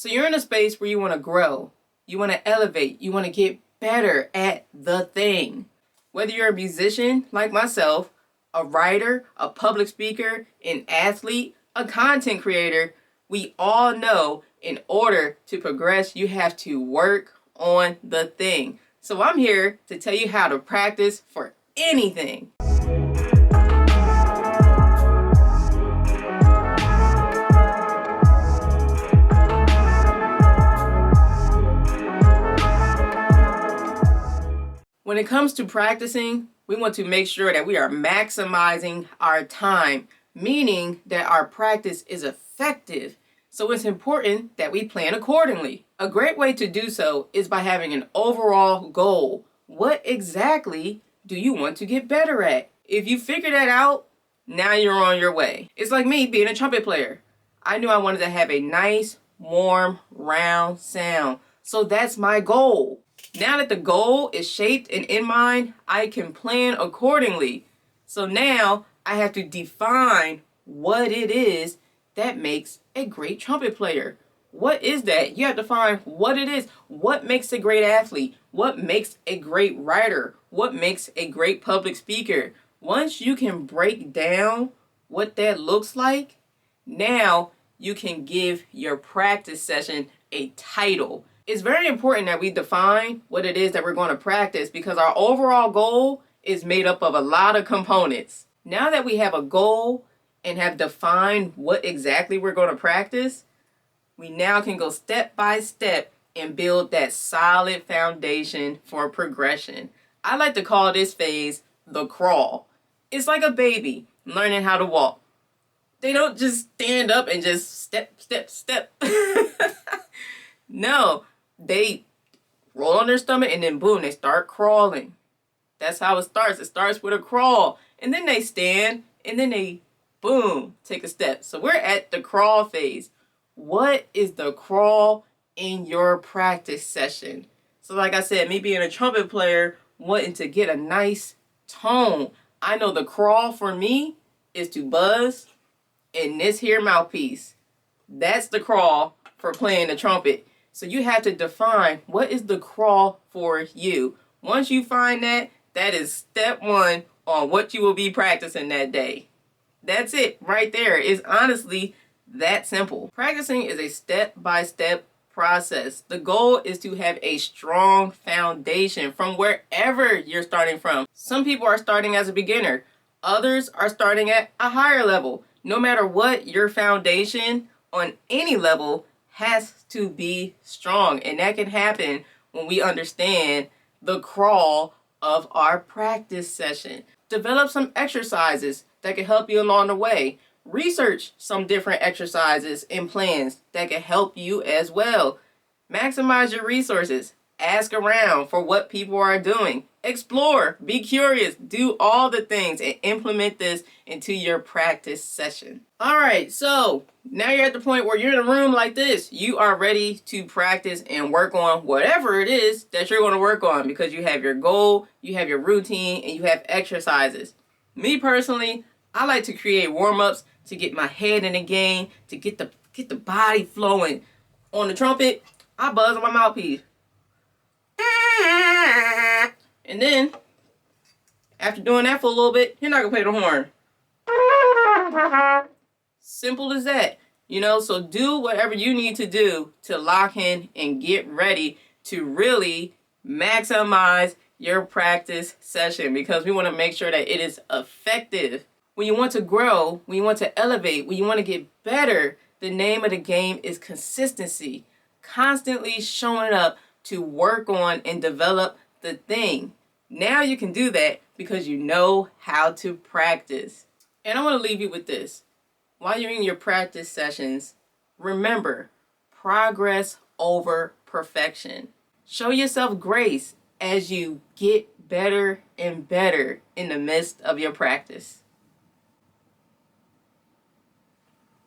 So you're in a space where you want to grow, you want to elevate, you want to get better at the thing. Whether you're a musician like myself, a writer, a public speaker, an athlete, a content creator, we all know in order to progress, you have to work on the thing. So I'm here to tell you how to practice for anything. When it comes to practicing, we want to make sure that we are maximizing our time, meaning that our practice is effective. So it's important that we plan accordingly. A great way to do so is by having an overall goal. What exactly do you want to get better at? If you figure that out, now you're on your way. It's like me being a trumpet player. I knew I wanted to have a nice, warm, round sound. So that's my goal. Now that the goal is shaped and in mind, I can plan accordingly. So now I have to define what it is that makes a great trumpet player. What is that? You have to find what it is. What makes a great athlete? What makes a great writer? What makes a great public speaker? Once you can break down what that looks like, now you can give your practice session a title. It's very important that we define what it is that we're going to practice because our overall goal is made up of a lot of components. Now that we have a goal and have defined what exactly we're going to practice, we now can go step by step and build that solid foundation for progression. I like to call this phase the crawl. It's like a baby learning how to walk. They don't just stand up and just step, step, step. No, they roll on their stomach and then boom, they start crawling. That's how it starts. It starts with a crawl. And then they stand and then they, boom, take a step. So we're at the crawl phase. What is the crawl in your practice session? So like I said, me being a trumpet player, wanting to get a nice tone. I know the crawl for me is to buzz in this here mouthpiece. That's the crawl for playing the trumpet. So you have to define what is the crawl for you. Once you find that, that is step one on what you will be practicing that day. That's it right there. It's honestly that simple. Practicing is a step-by-step process. The goal is to have a strong foundation from wherever you're starting from. Some people are starting as a beginner. Others are starting at a higher level. No matter what, your foundation on any level has to be strong. And that can happen when we understand the crawl of our practice session. Develop some exercises that can help you along the way. Research some different exercises and plans that can help you as well. Maximize your resources. Ask around for what people are doing. Explore, be curious, do all the things and implement this into your practice session. All right, so now you're at the point where you're in a room like this. You are ready to practice and work on whatever it is that you're going to work on because you have your goal, you have your routine, and you have exercises. Me personally, I like to create warm-ups to get my head in the game, to get the body flowing. On the trumpet, I buzz on my mouthpiece. And then, after doing that for a little bit, you're not going to play the horn. Simple as that. So do whatever you need to do to lock in and get ready to really maximize your practice session because we want to make sure that it is effective. When you want to grow, when you want to elevate, when you want to get better, the name of the game is consistency. Constantly showing up to work on and develop the thing. Now you can do that because you know how to practice. And I want to leave you with this. While you're in your practice sessions, remember, progress over perfection. Show yourself grace as you get better and better in the midst of your practice.